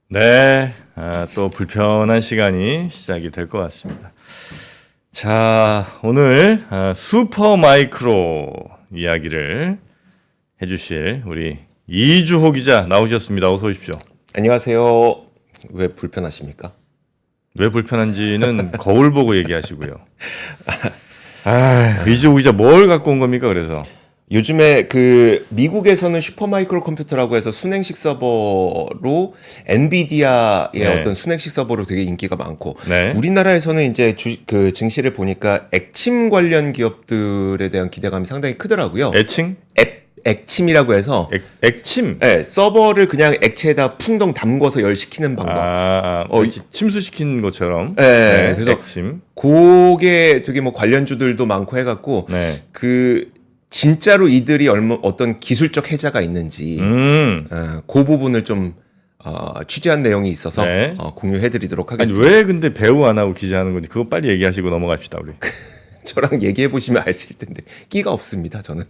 네, 또 불편한 시간이 시작이 될 것 같습니다. 자, 오늘 슈퍼 마이크로 이야기를 해주실 우리 이주호 기자 나오셨습니다. 어서 오십시오. 안녕하세요. 왜 불편하십니까? 왜 불편한지는 거울 보고 얘기하시고요. 이주호 기자 뭘 갖고 온 겁니까? 그래서 요즘에 그 미국에서는 슈퍼마이크로 컴퓨터라고 해서 순행식 서버로 엔비디아의 네. 어떤 순행식 서버로 되게 인기가 많고 네. 우리나라에서는 이제 그 증시를 보니까 액침 관련 기업들에 대한 기대감이 상당히 크더라고요. 애칭? 액침이라고 해서 액침? 네, 서버를 그냥 액체에다 풍덩 담궈서 열시키는 방법. 침수시킨 것처럼. 네, 그래서 액침. 그게 되게 뭐 관련주들도 많고 해갖고 네. 그 진짜로 이들이 어떤 기술적 해자가 있는지 그 부분을 좀 취재한 내용이 있어서 네. 공유해드리도록 아니 하겠습니다. 왜 근데 배우 안 하고 기자 하는 건지 그거 빨리 얘기하시고 넘어갑시다 우리. 저랑 얘기해 보시면 아실 텐데 끼가 없습니다. 저는.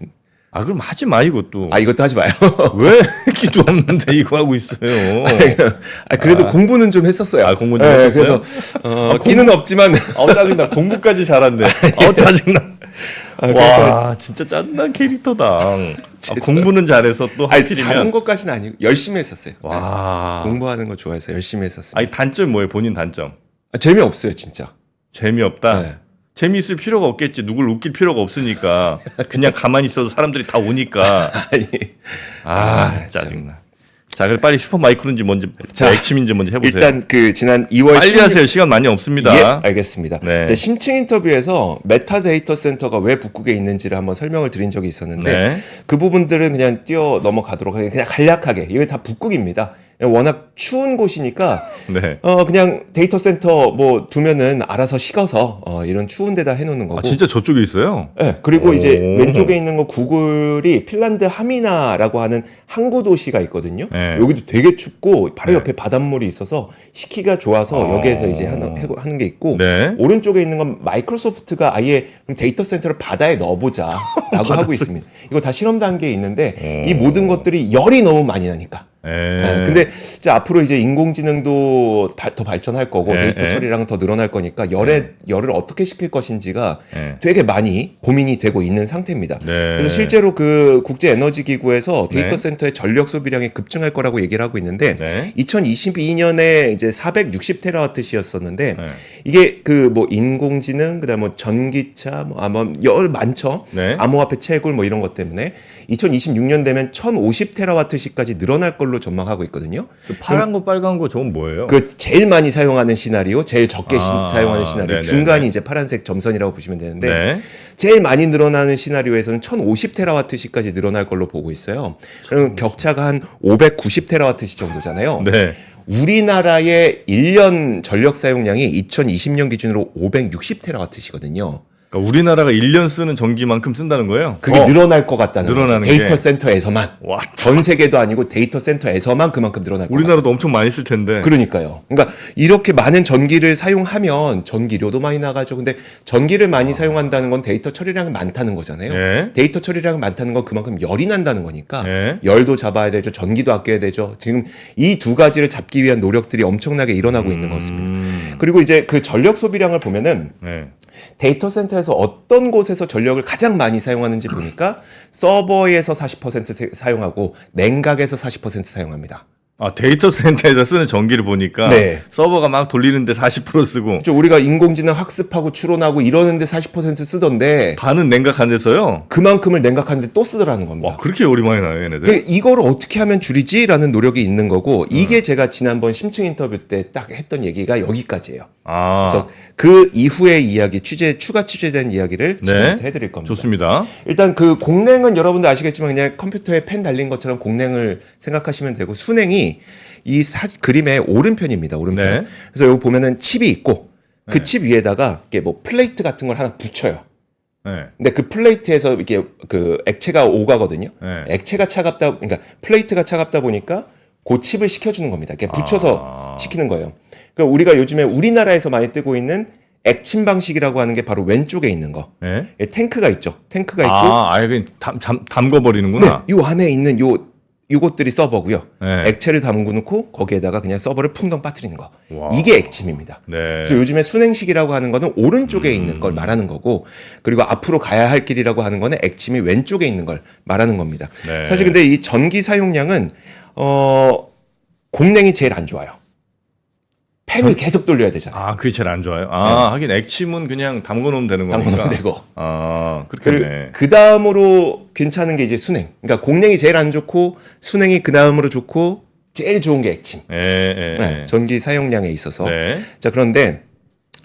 그럼 하지 마 이것도. 이것도 하지 마요. 왜 끼도 없는데 이거 하고 있어요. 그래도 공부는 좀 했었어요. 공부 좀 했었어요? 그래서 끼는 없지만 짜증나. 공부까지 잘한대. 짜증나. 와 진짜 짜증난 캐릭터다. 공부는 잘해서 또 잘한 하필이면. 것까지는 아니고 열심히 했었어요. 와. 공부하는 거 좋아해서 열심히 했었어요. 단점 뭐예요? 본인 단점. 재미없어요, 진짜. 재미없다. 네. 재미있을 필요가 없겠지. 누굴 웃길 필요가 없으니까. 그냥 가만히 있어도 사람들이 다 오니까. 아니. 짜증나. 자, 그럼 빨리 슈퍼 마이크로인지 뭔지, 액침인지 먼저 해보세요. 일단 그 지난 2월 빨리 하세요. 시간 많이 없습니다. 예, 알겠습니다. 네. 제 심층 인터뷰에서 메타 데이터 센터가 왜 북극에 있는지를 한번 설명을 드린 적이 있었는데 네. 그 부분들은 그냥 뛰어 넘어가도록 하겠습니다. 그냥 간략하게 이게 다 북극입니다. 워낙 추운 곳이니까 네. 그냥 데이터 센터 뭐 두면은 알아서 식어서 이런 추운 데다 해놓는 거고. 진짜 저쪽에 있어요? 네, 그리고 이제 오. 왼쪽에 있는 거 구글이 핀란드 하미나라고 하는 항구 도시가 있거든요. 네. 여기도 되게 춥고 바로 네. 옆에 바닷물이 있어서 식히가 좋아서 여기에서 이제 하는 게 있고 네. 오른쪽에 있는 건 마이크로소프트가 아예 데이터 센터를 바다에 넣어보자라고 하고 있습니다. 이거 다 실험 단계에 있는데 이 모든 것들이 열이 너무 많이 나니까. 근데 이제 앞으로 이제 인공지능도 더 발전할 거고 데이터 처리량은 더 늘어날 거니까 열을 어떻게 식힐 것인지가 되게 많이 고민이 되고 있는 상태입니다. 그래서 실제로 그 국제 에너지 기구에서 데이터 센터의 전력 소비량이 급증할 거라고 얘기를 하고 있는데 2022년에 이제 460테라와트시였었는데 이게 그 뭐 인공지능 그다음 뭐 전기차 뭐 아마 열 많죠. 암호화폐 채굴 뭐 이런 것 때문에 2026년 되면 1050테라와트시까지 늘어날 걸로 전망하고 있거든요. 파란 거 빨간 거 저건 뭐예요? 그 제일 많이 사용하는 시나리오, 제일 적게 사용하는 시나리오, 네네네. 중간이 이제 파란색 점선이라고 보시면 되는데 제일 많이 늘어나는 시나리오에서는 1050테라와트시까지 늘어날 걸로 보고 있어요. 그럼 격차가 한 590테라와트시 정도잖아요. 우리나라의 1년 전력 사용량이 2020년 기준으로 560테라와트시거든요. 그러니까 우리나라가 1년 쓰는 전기만큼 쓴다는 거예요? 그게 늘어날 것 같다는 늘어나는 거죠. 데이터 센터에서만. 와, 전 세계도 아니고 데이터 센터에서만 그만큼 늘어날 것 같아요. 우리나라도 엄청 많이 쓸 텐데. 그러니까요. 그러니까 이렇게 많은 전기를 사용하면 전기료도 많이 나가죠. 근데 전기를 많이 사용한다는 건 데이터 처리량이 많다는 거잖아요. 데이터 처리량이 많다는 건 그만큼 열이 난다는 거니까 열도 잡아야 되죠. 전기도 아껴야 되죠. 지금 이 두 가지를 잡기 위한 노력들이 엄청나게 일어나고 있는 것 같습니다. 그리고 이제 그 전력 소비량을 보면은 데이터 센터에서 어떤 곳에서 전력을 가장 많이 사용하는지 보니까 서버에서 40% 사용하고 냉각에서 40% 사용합니다. 데이터 센터에서 쓰는 전기를 보니까 서버가 막 돌리는데 40% 쓰고 그렇죠. 우리가 인공지능 학습하고 추론하고 이러는데 40% 쓰던데 반은 냉각하는데서요? 그만큼을 냉각하는데 또 쓰더라는 겁니다. 와, 그렇게 열이 많이 나요, 얘네들? 이거를 어떻게 하면 줄이지라는 노력이 있는 거고 이게 제가 지난번 심층 인터뷰 때 딱 했던 얘기가 여기까지예요. 그래서 그 이후의 이야기, 추가 취재된 이야기를 지금부터 해드릴 겁니다. 좋습니다. 일단 그 공냉은 여러분들 아시겠지만 그냥 컴퓨터에 펜 달린 것처럼 공냉을 생각하시면 되고 순냉이 이 그림의 오른편입니다. 오른편. 그래서 여기 보면은 칩이 있고 그 칩 위에다가 이렇게 뭐 플레이트 같은 걸 하나 붙여요. 근데 그 플레이트에서 이렇게 그 액체가 오가거든요. 액체가 차갑다, 그러니까 플레이트가 차갑다 보니까 그 칩을 식혀주는 겁니다. 이렇게 붙여서 식히는 거예요. 그러니까 우리가 요즘에 우리나라에서 많이 뜨고 있는 액침 방식이라고 하는 게 바로 왼쪽에 있는 거. 탱크가 있죠. 탱크가 있고. 아예 그냥 담궈버리는구나. 네, 요 안에 있는 요 요것들이 서버고요. 네. 액체를 담고 놓고 거기에다가 그냥 서버를 풍덩 빠뜨리는 거. 와. 이게 액침입니다. 네. 그래서 요즘에 순행식이라고 하는 거는 오른쪽에 있는 걸 말하는 거고, 그리고 앞으로 가야 할 길이라고 하는 거는 액침이 왼쪽에 있는 걸 말하는 겁니다. 네. 사실 근데 이 전기 사용량은 공랭이 제일 안 좋아요. 팬을 계속 돌려야 되잖아요. 아, 그게 제일 안 좋아요. 아, 하긴 액침은 그냥 담궈놓으면 되는 거니까. 담궈놓으면 되고. 아, 그렇겠네. 그 다음으로 괜찮은 게 이제 순행. 그러니까 공랭이 제일 안 좋고 순행이 그 다음으로 좋고 제일 좋은 게 액침. 네, 전기 사용량에 있어서. 네. 자, 그런데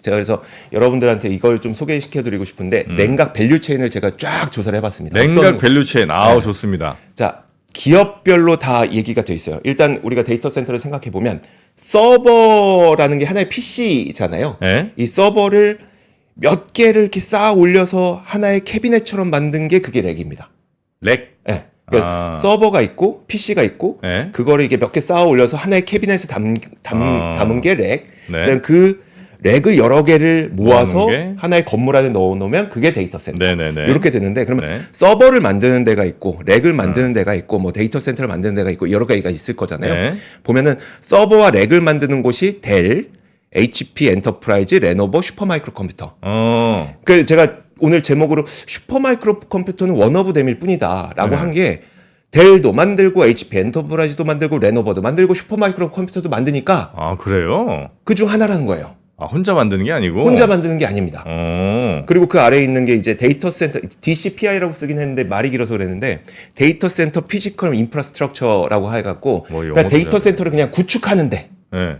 제가 그래서 여러분들한테 이걸 좀 소개시켜드리고 싶은데 냉각 밸류 체인을 제가 쫙 조사를 해봤습니다. 냉각 밸류 체인. 아우, 좋습니다. 자, 기업별로 다 얘기가 돼 있어요. 일단 우리가 데이터 센터를 생각해 보면 서버라는 게 하나의 PC잖아요. 네. 이 서버를 몇 개를 이렇게 쌓아 올려서 하나의 캐비넷처럼 만든 게 그게 렉입니다. 렉. 네. 그러니까 서버가 있고 PC가 있고 네. 그거를 이게 몇 개 쌓아 올려서 하나의 캐비넷에 담은 게 렉. 네. 그다음 그 렉을 여러 개를 모아서 모아놓은 게? 하나의 건물 안에 넣어놓으면 그게 데이터 센터. 네네네. 이렇게 되는데 그러면 네. 서버를 만드는 데가 있고 렉을 만드는 데가 있고 뭐 데이터 센터를 만드는 데가 있고 여러 가지가 있을 거잖아요. 네. 보면은 서버와 렉을 만드는 곳이 델, HP 엔터프라이즈, 레노버, 슈퍼마이크로 컴퓨터. 그 제가 오늘 제목으로 슈퍼마이크로 컴퓨터는 원오브댐일 뿐이다라고 네. 한 게 델도 만들고 HP 엔터프라이즈도 만들고 레노버도 만들고 슈퍼마이크로 컴퓨터도 만드니까 아, 그래요? 그 중 하나라는 거예요. 아, 혼자 만드는 게 아니고? 혼자 만드는 게 아닙니다. 어. 그리고 그 아래에 있는 게 이제 데이터 센터, DCPI라고 쓰긴 했는데 말이 길어서 그랬는데 데이터 센터 피지컬 인프라스트럭처라고 해갖고 뭐 그러니까 영어도 데이터 잘- 센터를 그냥 구축하는데 네.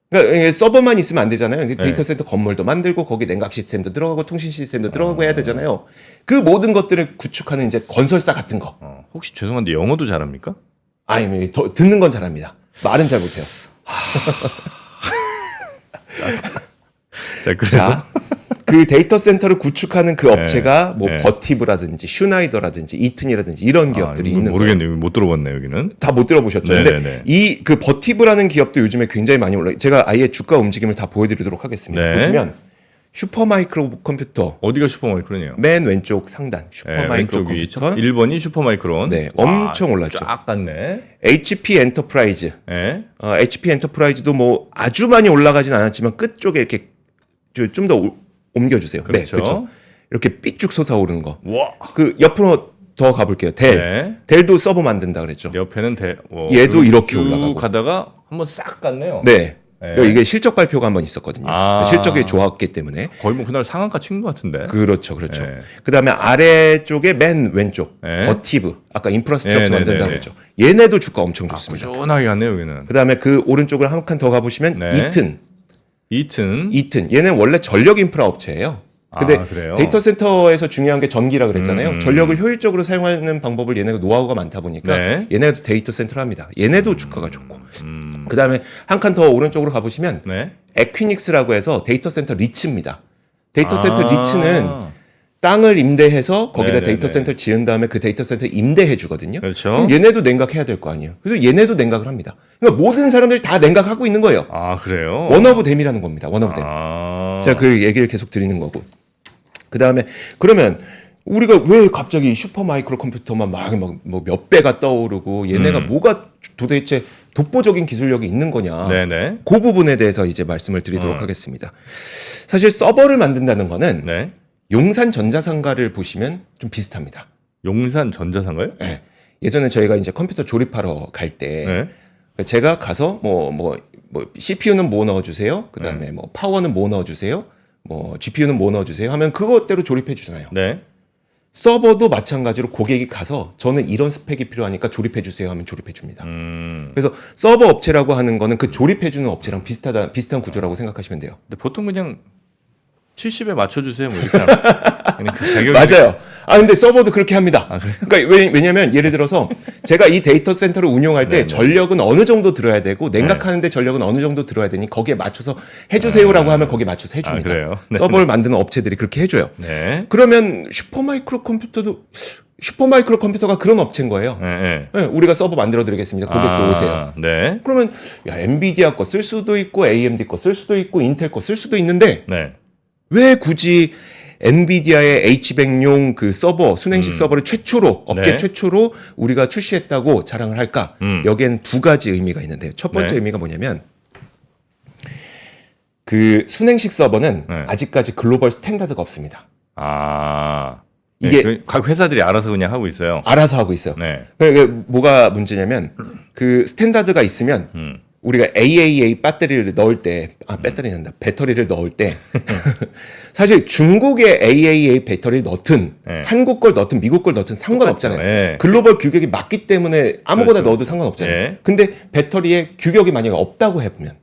그러니까 이게 서버만 있으면 안 되잖아요. 데이터 센터 건물도 만들고 거기 냉각 시스템도 들어가고 통신 시스템도 들어가고 해야 되잖아요. 그 모든 것들을 구축하는 이제 건설사 같은 거. 혹시 죄송한데 영어도 잘합니까? 아니, 더 듣는 건 잘합니다. 말은 잘 못해요. 자, 그래서 자, 그 데이터 센터를 구축하는 그 업체가 뭐 네. 버티브라든지 슈나이더라든지 이튼이라든지 이런 기업들이 이건 있는 거예요. 모르겠네요. 못 들어봤네요, 여기는. 다 못 들어보셨죠? 네네네. 근데 이 그 버티브라는 기업도 요즘에 굉장히 많이 올라. 제가 아예 주가 움직임을 다 보여드리도록 하겠습니다. 네. 보시면 슈퍼마이크로 컴퓨터 어디가 슈퍼마이크론이에요? 맨 왼쪽 상단 네, 슈퍼마이크로 왼쪽이 컴퓨터 1번이 슈퍼마이크론. 네, 엄청 올랐죠. 쫙 갔네. HP 엔터프라이즈 네. HP 엔터프라이즈도 뭐 아주 많이 올라가진 않았지만 끝 쪽에 이렇게 좀 더 옮겨주세요. 그렇죠. 네, 그렇죠. 이렇게 삐쭉 솟아오르는 거. 와. 그 옆으로 더 가볼게요. 델. 네. 델도 서버 만든다 그랬죠. 옆에는 얘도 쭉 이렇게 올라가고. 가다가 한번 싹 갔네요. 네. 네. 이게 실적 발표가 한번 있었거든요. 아. 실적이 좋았기 때문에. 거의 뭐 그날 상한가 친 것 같은데. 그렇죠, 그렇죠. 네. 그다음에 아래쪽에 맨 왼쪽 네. 버티브 아까 인프라스트럭처 네, 만든다 네, 그랬죠. 얘네도 주가 엄청 좋습니다. 꾸준하게 갔네요, 여기는. 그다음에 그 오른쪽으로 한 칸 더 가보시면 네. 이튼. 이튼 얘는 원래 전력 인프라 업체예요. 근데 아, 그래요? 데이터 센터에서 중요한 게 전기라 그랬잖아요. 전력을 효율적으로 사용하는 방법을 얘네가 노하우가 많다 보니까 네. 얘네도 데이터 센터를 합니다. 얘네도 주가가 좋고. 그다음에 한 칸 더 오른쪽으로 가보시면 네. 에퀴닉스라고 해서 데이터 센터 리츠입니다. 데이터 센터 아. 리츠는 땅을 임대해서 거기다 네네네. 데이터 센터를 지은 다음에 그 데이터 센터 임대해 주거든요. 그렇죠. 그럼 얘네도 냉각해야 될 거 아니에요. 그래서 얘네도 냉각을 합니다. 그러니까 모든 사람들이 다 냉각하고 있는 거예요. 아, 그래요? 원오브댐이라는 겁니다. 원오브댐. 아. 제가 그 얘기를 계속 드리는 거고. 그 다음에 그러면 우리가 왜 갑자기 슈퍼 마이크로 컴퓨터만 막 뭐 몇 배가 떠오르고 얘네가 뭐가 도대체 독보적인 기술력이 있는 거냐. 네네. 그 부분에 대해서 이제 말씀을 드리도록 하겠습니다. 사실 서버를 만든다는 거는 네. 용산 전자상가를 보시면 좀 비슷합니다. 용산 전자상가요? 네. 예전에 저희가 이제 컴퓨터 조립하러 갈 때 네. 제가 가서 뭐 CPU는 뭐 넣어주세요. 그 다음에 뭐 파워는 뭐 넣어주세요. 뭐 GPU는 뭐 넣어주세요. 하면 그것대로 조립해 주잖아요. 네. 서버도 마찬가지로 고객이 가서 저는 이런 스펙이 필요하니까 조립해 주세요 하면 조립해 줍니다. 그래서 서버 업체라고 하는 거는 그 조립해 주는 업체랑 비슷한 구조라고 생각하시면 돼요. 근데 보통 그냥 70에 맞춰주세요. 뭐 이렇게 그냥 그 가격이 맞아요. 아 근데 서버도 그렇게 합니다. 아, 그래요? 그러니까 왜냐면 예를 들어서 제가 이 데이터 센터를 운용할 때 네네. 전력은 어느 정도 들어야 되고 냉각하는데 전력은 어느 정도 들어야 되니 거기에 맞춰서 해주세요라고 하면 거기에 맞춰서 해줍니다. 아, 그래요? 네. 서버를 만드는 업체들이 그렇게 해줘요. 네. 그러면 슈퍼마이크로 컴퓨터가 그런 업체인 거예요. 네. 네, 우리가 서버 만들어 드리겠습니다. 고객도 오세요. 네. 그러면 야, 엔비디아 거 쓸 수도 있고 AMD 거 쓸 수도 있고 인텔 거 쓸 수도 있는데 네. 왜 굳이 엔비디아의 H100용 그 서버, 순행식 서버를 최초로, 업계 네. 최초로 우리가 출시했다고 자랑을 할까? 여기엔 두 가지 의미가 있는데요. 첫 번째 네. 의미가 뭐냐면, 그 순행식 서버는 네. 아직까지 글로벌 스탠다드가 없습니다. 이게 이게 각 회사들이 알아서 그냥 하고 있어요. 알아서 하고 있어요. 네. 그러니까 뭐가 문제냐면, 그 스탠다드가 있으면 우리가 AAA 배터리를 넣을 때, 배터리를 넣을 때, 사실 중국의 AAA 배터리를 넣든, 네. 한국 걸 넣든, 미국 걸 넣든 상관없잖아요. 똑같죠. 네. 글로벌 규격이 맞기 때문에 아무거나 그렇죠. 넣어도 상관없잖아요. 네. 근데 배터리에 규격이 만약에 없다고 해보면,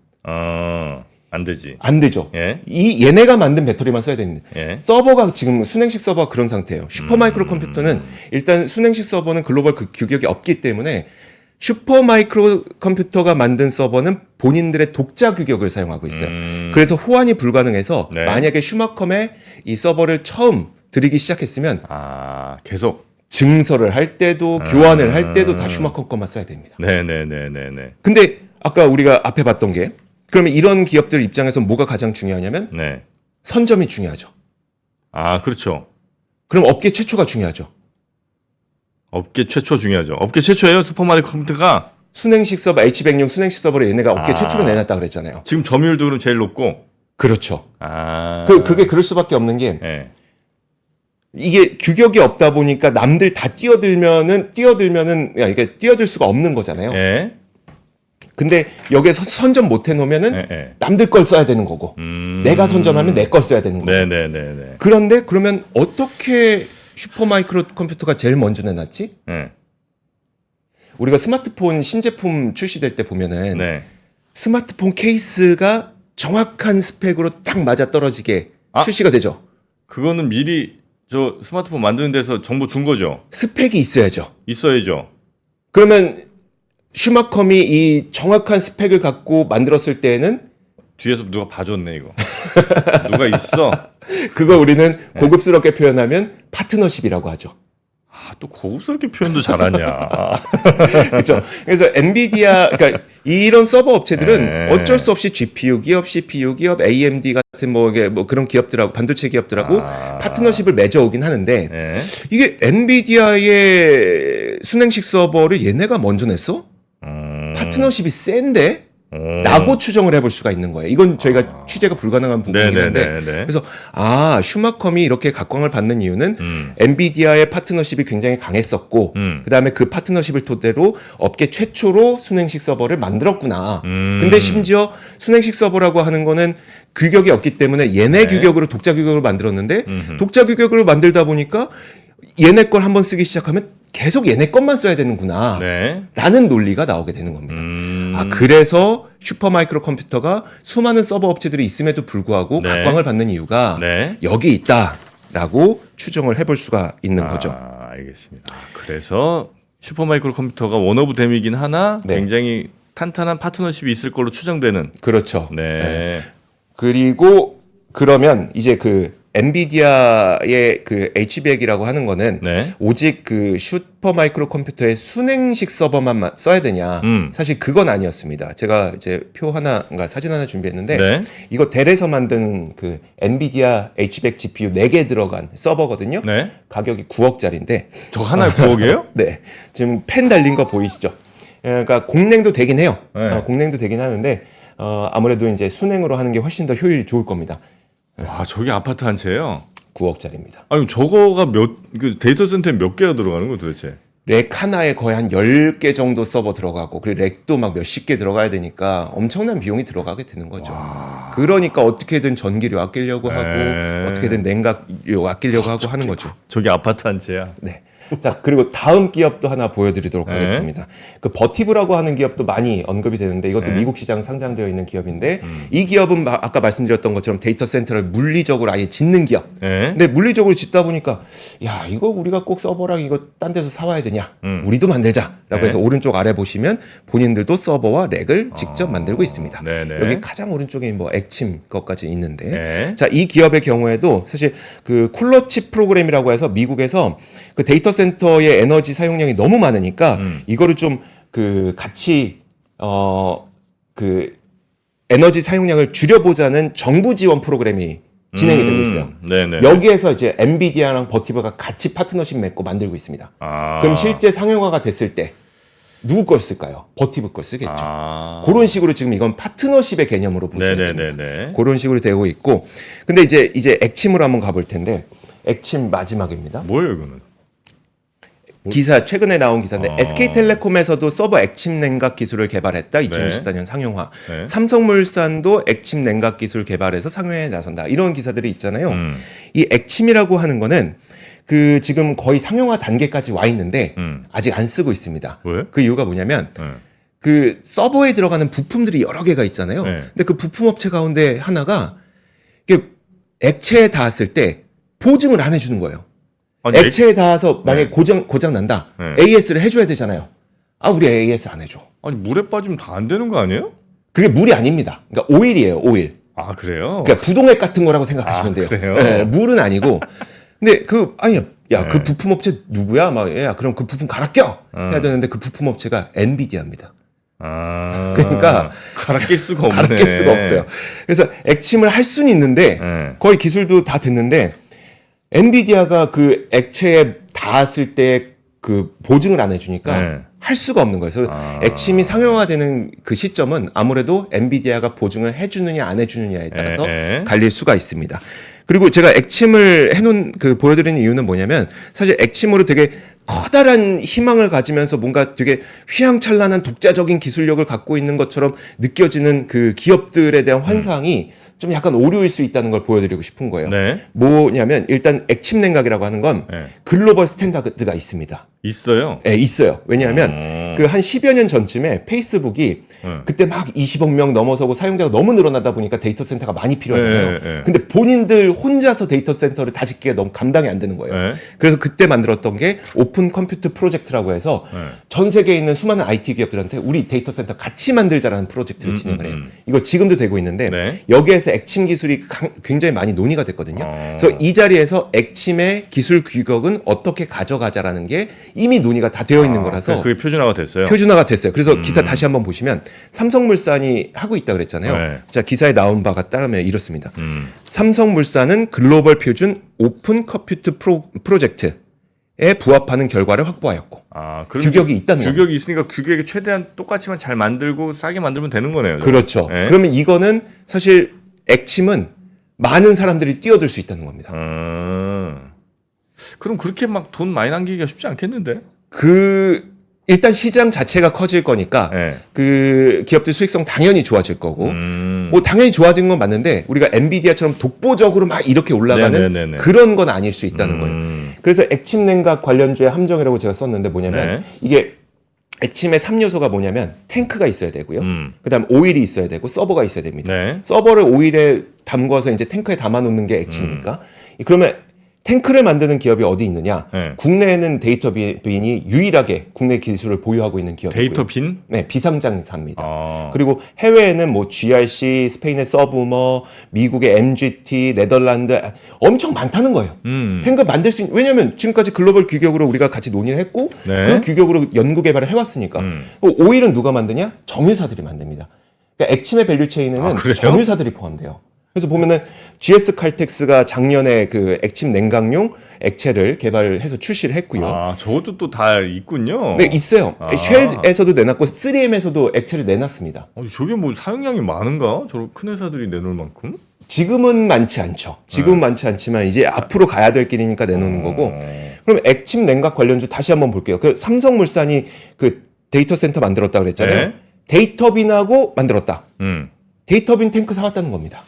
안 되지. 안 되죠. 예. 얘네가 만든 배터리만 써야 되는데 예. 서버가 지금 순행식 서버가 그런 상태예요. 슈퍼마이크로 컴퓨터는 일단 순행식 서버는 글로벌 그 규격이 없기 때문에 슈퍼마이크로 컴퓨터가 만든 서버는 본인들의 독자 규격을 사용하고 있어요. 그래서 호환이 불가능해서 네. 만약에 슈마컴에 이 서버를 처음 들이기 시작했으면 계속. 증설을 할 때도 교환을 할 때도 다 슈마컴 것만 써야 됩니다. 네네네네네. 근데 아까 우리가 앞에 봤던 게 그러면 이런 기업들 입장에서 뭐가 가장 중요하냐면 네. 선점이 중요하죠. 그렇죠. 그럼 업계 최초가 중요하죠. 업계 최초 중요하죠. 업계 최초예요, 슈퍼마리오 컴퓨터가. 순행식 서버, H100용 순행식 서버를 얘네가 업계 최초로 내놨다 그랬잖아요. 지금 점유율도 그럼 제일 높고. 그렇죠. 그게 그럴 수밖에 없는 게 네. 이게 규격이 없다 보니까 남들 다 뛰어들면은 이게 뛰어들 수가 없는 거잖아요. 예. 근데 여기에 선점 못 해놓으면은 예. 남들 걸 써야 되는 거고 내가 선점하면 내 걸 써야 되는 거고. 네네네네. 그런데 그러면 어떻게 슈퍼마이크로 컴퓨터가 제일 먼저 내놨지? 네. 우리가 스마트폰 신제품 출시될 때 보면은 네. 스마트폰 케이스가 정확한 스펙으로 딱 맞아 떨어지게 출시가 되죠. 그거는 미리 저 스마트폰 만드는 데서 정보 준 거죠. 스펙이 있어야죠. 있어야죠. 그러면 슈마컴이 이 정확한 스펙을 갖고 만들었을 때에는 뒤에서 누가 봐줬네 이거. 누가 있어. 그거 우리는 고급스럽게 표현하면 파트너십이라고 하죠. 또 고급스럽게 표현도 잘하냐. 그렇죠. 그래서 엔비디아, 그러니까 이런 서버 업체들은 네. 어쩔 수 없이 GPU 기업, CPU 기업, AMD 같은 뭐 그런 기업들하고 반도체 기업들하고 파트너십을 맺어오긴 하는데 네. 이게 엔비디아의 순행식 서버를 얘네가 먼저 냈어? 파트너십이 센데? 라고 추정을 해볼 수가 있는 거예요. 이건 저희가 취재가 불가능한 부분이긴 한데 네네네네. 그래서 슈마컴이 이렇게 각광을 받는 이유는 엔비디아의 파트너십이 굉장히 강했었고 그다음에 그 파트너십을 토대로 업계 최초로 순행식 서버를 만들었구나. 근데 심지어 순행식 서버라고 하는 거는 규격이 없기 때문에 얘네 규격으로 독자 규격으로 만들었는데 독자 규격으로 만들다 보니까 얘네 걸 한번 쓰기 시작하면 계속 얘네 것만 써야 되는구나. 네. 라는 논리가 나오게 되는 겁니다. 그래서 슈퍼마이크로 컴퓨터가 수많은 서버 업체들이 있음에도 불구하고 네. 각광을 받는 이유가 네. 여기 있다라고 추정을 해볼 수가 있는 거죠. 알겠습니다. 그래서 슈퍼마이크로 컴퓨터가 원 오브 댐이긴 하나 네. 굉장히 탄탄한 파트너십이 있을 걸로 추정되는. 그렇죠. 네. 그리고 그러면 이제 그 엔비디아의 그 H100이라고 하는 거는 네. 오직 그 슈퍼마이크로 컴퓨터의 순행식 서버만 써야 되냐? 사실 그건 아니었습니다. 제가 이제 표 하나가 사진 하나 준비했는데 네. 이거 델에서 만든 그 엔비디아 H100 GPU 4개 들어간 서버거든요. 네. 가격이 9억짜리인데 저 하나에 9억이에요? 네. 지금 펜 달린 거 보이시죠? 그러니까 공랭도 되긴 해요. 네. 공랭도 되긴 하는데 아무래도 이제 순행으로 하는 게 훨씬 더 효율이 좋을 겁니다. 와, 저게 아파트 한 채예요? 9억짜리입니다. 아니, 저거가 그 데이터 센터에 몇 개가 들어가는 거예요, 도대체? 렉 하나에 거의 한 10개 정도 서버 들어가고 그리고 렉도 막 몇십 개 들어가야 되니까 엄청난 비용이 들어가게 되는 거죠. 그러니까 어떻게든 전기료 아끼려고 하고 어떻게든 냉각료 아끼려고 하고 하는 거죠. 저게 아파트 한 채야? 네. 자, 그리고 다음 기업도 하나 보여드리도록 네. 하겠습니다. 그 버티브라고 하는 기업도 많이 언급이 되는데 이것도 네. 미국 시장 상장되어 있는 기업인데 이 기업은 아까 말씀드렸던 것처럼 데이터 센터를 물리적으로 아예 짓는 기업. 네. 근데 물리적으로 짓다 보니까 야 이거 우리가 꼭 서버랑 이거 딴 데서 사와야 되냐? 우리도 만들자라고 네. 해서 오른쪽 아래 보시면 본인들도 서버와 렉을 직접 만들고 있습니다. 네네. 여기 가장 오른쪽에 뭐 액침 것까지 있는데 네. 자, 이 기업의 경우에도 사실 그 쿨러칩 프로그램이라고 해서 미국에서 그 데이터 센터의 에너지 사용량이 너무 많으니까 이거를 좀 그 같이 그 에너지 사용량을 줄여보자는 정부 지원 프로그램이 진행이 되고 있어요. 네네. 여기에서 이제 엔비디아랑 버티버가 같이 파트너십 맺고 만들고 있습니다. 아. 그럼 실제 상용화가 됐을 때 누구 걸 쓸까요? 버티버 걸 쓰겠죠. 아. 그런 식으로 지금 이건 파트너십의 개념으로 보셔야 됩니다. 네네네네. 그런 식으로 되고 있고, 근데 이제 액침으로 한번 가볼 텐데, 액침 마지막입니다. 뭐예요 이거는? 기사 최근에 나온 기사인데 아. SK텔레콤에서도 서버 액침 냉각 기술을 개발했다. 2024년 상용화. 네. 삼성물산도 액침 냉각 기술 개발해서 상용화에 나선다. 이런 기사들이 있잖아요. 이 액침이라고 하는 거는 그 지금 거의 상용화 단계까지 와 있는데 아직 안 쓰고 있습니다. 왜? 그 이유가 뭐냐면 네. 그 서버에 들어가는 부품들이 여러 개가 있잖아요. 네. 근데 그 부품 업체 가운데 하나가 이게 액체에 닿았을 때 보증을 안 해주는 거예요. 아니, 액체에 닿아서 만약에 네. 고장 난다. 네. AS를 해줘야 되잖아요. 아, 우리 AS 안 해줘. 아니 물에 빠지면 다 안 되는 거 아니에요? 그게 물이 아닙니다. 그러니까 오일이에요, 오일. 아 그래요? 그러니까 부동액 같은 거라고 생각하시면 아, 돼요. 그래요? 네, 물은 아니고. 근데 야, 네. 그 부품 업체 누구야? 막, 야, 그럼 그 부품 갈아 껴! 해야 되는데 그 부품 업체가 엔비디아입니다. 아. 그러니까 갈아 낄 수가 없네. 갈아 낄 수가 없어요. 그래서 액침을 할 수는 있는데 네. 거의 기술도 다 됐는데 엔비디아가 그 액체에 닿았을 때 그 보증을 안 해주니까 네. 할 수가 없는 거예요. 그래서 액침이 상용화되는 그 시점은 아무래도 엔비디아가 보증을 해주느냐 안 해주느냐에 따라서 갈릴 수가 있습니다. 그리고 제가 액침을 해놓은 그 보여드리는 이유는 뭐냐면 사실 액침으로 되게 커다란 희망을 가지면서 뭔가 되게 휘황찬란한 독자적인 기술력을 갖고 있는 것처럼 느껴지는 그 기업들에 대한 환상이 좀 약간 오류일 수 있다는 걸 보여드리고 싶은 거예요. 네. 뭐냐면 일단 액침 냉각이라고 하는 건 네. 글로벌 스탠다드가 있습니다. 있어요. 네, 있어요. 왜냐하면 그 한 10여 년 전쯤에 페이스북이 그때 막 20억 명 넘어서고 사용자가 너무 늘어나다 보니까 데이터 센터가 많이 필요하잖아요. 네. 근데 본인들 혼자서 데이터 센터를 다 짓기가 너무 감당이 안 되는 거예요. 네. 그래서 그때 만들었던 게 오픈 컴퓨터 프로젝트라고 해서 전 세계에 있는 수많은 IT 기업들한테 우리 데이터 센터 같이 만들자라는 프로젝트를 진행을 해요. 이거 지금도 되고 있는데 네. 여기에서 액침 기술이 굉장히 많이 논의가 됐거든요. 그래서 이 자리에서 액침의 기술 규격은 어떻게 가져가자라는 게 이미 논의가 다 되어 있는 거라서 그게 표준화가 됐어요. 표준화가 됐어요. 그래서 기사 다시 한번 보시면 삼성물산이 하고 있다 그랬잖아요. 네. 자, 기사에 나온 바가 따르면 이렇습니다. 삼성물산은 글로벌 표준 오픈 컴퓨터 프로젝트에 부합하는 결과를 확보하였고 아, 그럼 규격이 있다는 거예요. 규격이 있으니까 규격에 최대한 똑같이만 잘 만들고 싸게 만들면 되는 거네요. 그렇죠. 네. 그러면 이거는 사실 액침은 많은 사람들이 뛰어들 수 있다는 겁니다. 그럼 그렇게 막 돈 많이 남기기가 쉽지 않겠는데? 일단 시장 자체가 커질 거니까 네. 그 기업들 수익성 당연히 좋아질 거고 뭐 당연히 좋아지는 건 맞는데 우리가 엔비디아처럼 독보적으로 막 이렇게 올라가는 네네네네. 그런 건 아닐 수 있다는 거예요. 그래서 액침 냉각 관련주의 함정이라고 제가 썼는데 뭐냐면 네. 이게 액침의 3요소가 뭐냐면 탱크가 있어야 되고요. 그다음 오일이 있어야 되고 서버가 있어야 됩니다. 네. 서버를 오일에 담궈서 이제 탱크에 담아 놓는 게 액침이니까. 그러면 탱크를 만드는 기업이 어디 있느냐? 네. 국내에는 데이터빈이 유일하게 국내 기술을 보유하고 있는 기업이고요. 데이터 빈? 네, 비상장사입니다. 아. 그리고 해외에는 뭐 GRC, 스페인의 서브머, 미국의 MGT, 네덜란드 엄청 많다는 거예요. 탱크 만들 수 있는, 왜냐면 지금까지 글로벌 규격으로 우리가 같이 논의를 했고 네. 그 규격으로 연구 개발을 해왔으니까. 오일은 누가 만드냐? 정유사들이 만듭니다. 그러니까 액침의 밸류체인에는 아, 그래요? 정유사들이 포함돼요. 그래서 보면은 GS 칼텍스가 작년에 그 액침 냉각용 액체를 개발해서 출시를 했고요. 아, 저것도 또 다 있군요. 네, 있어요. 아. 쉘에서도 내놨고 3M에서도 액체를 내놨습니다. 저게 뭐 사용량이 많은가? 저런 큰 회사들이 내놓을 만큼? 지금은 많지 않죠. 지금은 많지 않지만 이제 앞으로 가야 될 길이니까 내놓는 거고. 그럼 액침 냉각 관련주 다시 한번 볼게요. 그 삼성물산이 그 데이터 센터 만들었다 그랬잖아요. 네. 데이터빈하고 만들었다. 음. 데이터빈 탱크 사왔다는 겁니다.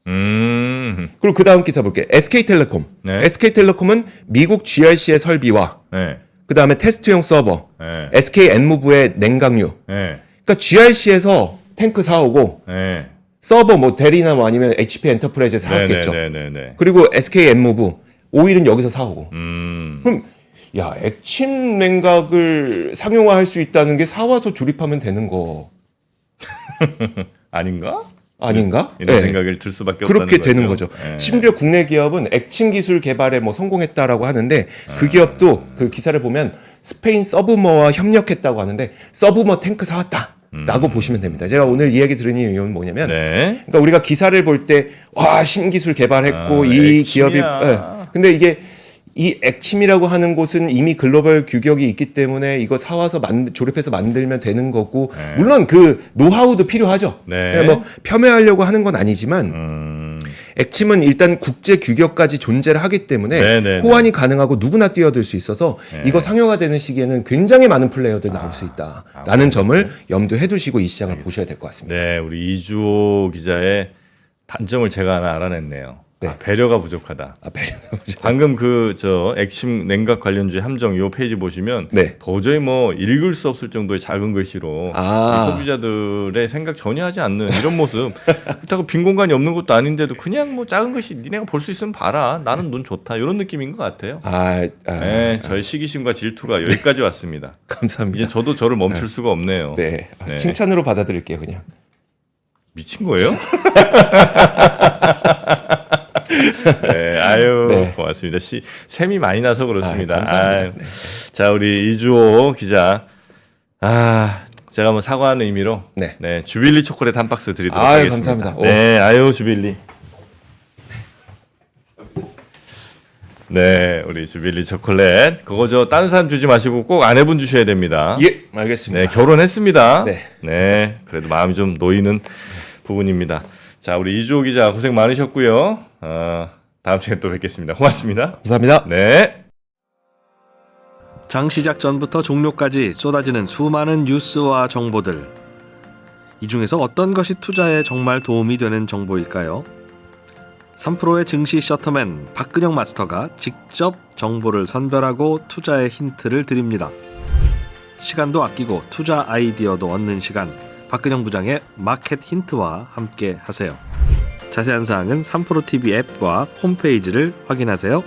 음. 그리고 그 다음 기사 볼게요. SK텔레콤. 네. SK텔레콤은 미국 GRC의 설비와 네. 그 다음에 테스트용 서버, 네. SK 엔무브의 냉각유. 네. 그러니까 GRC에서 탱크 사오고 네. 서버 뭐 델이나 뭐 아니면 HP 엔터프라이즈 사왔겠죠. 네네네네. 그리고 SK 엔무브 오일은 여기서 사오고. 음. 그럼 야, 액침 냉각을 상용화할 수 있다는 게 사와서 조립하면 되는 거 아닌가? 아닌가? 이런 네. 생각을 들 수밖에 그렇게 없다는 되는 거죠. 네. 심지어 국내 기업은 액침 기술 개발에 뭐 성공했다라고 하는데 그 기업도 그 기사를 보면 스페인 서브머와 협력했다고 하는데 서브머 탱크 사왔다. 라고 보시면 됩니다. 제가 오늘 이야기 들은 이유는 뭐냐면 네. 그러니까 우리가 기사를 볼 때 와 신기술 개발했고 아, 이 액침이야. 기업이 근데 이게 이 액침이라고 하는 곳은 이미 글로벌 규격이 있기 때문에 이거 사와서 조립해서 만들면 되는 거고 네. 물론 그 노하우도 필요하죠. 네. 그러니까 뭐 폄훼하려고 하는 건 아니지만 액침은 일단 국제 규격까지 존재를 하기 때문에 네네네. 호환이 가능하고 누구나 뛰어들 수 있어서 네. 이거 상용화되는 시기에는 굉장히 많은 플레이어들 나올 수 있다라는 점을 염두에 두시고 이 시장을 보셔야 될 것 같습니다. 네, 우리 이주호 기자의 단점을 제가 하나 알아냈네요. 네. 아, 배려가 부족하다. 배려보죠. 방금 그 저 액침 냉각 관련주의 함정 요 페이지 보시면 네. 도저히 뭐 읽을 수 없을 정도의 작은 글씨로 아. 이 소비자들의 생각 전혀 하지 않는 이런 모습. 그렇다고 빈 공간이 없는 것도 아닌데도 그냥 뭐 작은 글씨 니네가 볼 수 있으면 봐라. 나는 눈 좋다. 이런 느낌인 것 같아요. 네, 저의 시기심과 질투가 여기까지 왔습니다. 감사합니다. 이제 저도 저를 멈출 수가 없네요. 네. 네. 칭찬으로 받아들일게요, 그냥. 미친 거예요? 네, 아유, 네. 고맙습니다. 샘이 많이 나서 그렇습니다. 감사합니다. 아유. 자, 우리 이주호 기자. 제가 뭐 사과하는 의미로 네. 주빌리 초콜릿 한 박스 드리도록 아유, 하겠습니다. 감사합니다. 네, 아유, 주빌리. 네, 우리 주빌리 초콜릿. 그거 다른 사람 주지 마시고 꼭 아내분 주셔야 됩니다. 예, 알겠습니다. 네, 결혼했습니다. 네. 네, 그래도 마음이 좀 놓이는 부분입니다. 자, 우리 이주호 기자 고생 많으셨고요. 다음 주에 또 뵙겠습니다. 고맙습니다. 감사합니다. 네. 장 시작 전부터 종료까지 쏟아지는 수많은 뉴스와 정보들. 이 중에서 어떤 것이 투자에 정말 도움이 되는 정보일까요? 3프로의 증시 셔터맨 박근영 마스터가 직접 정보를 선별하고 투자의 힌트를 드립니다. 시간도 아끼고 투자 아이디어도 얻는 시간, 박근영 부장의 마켓 힌트와 함께 하세요. 자세한 사항은 3프로 TV 앱과 홈페이지를 확인하세요.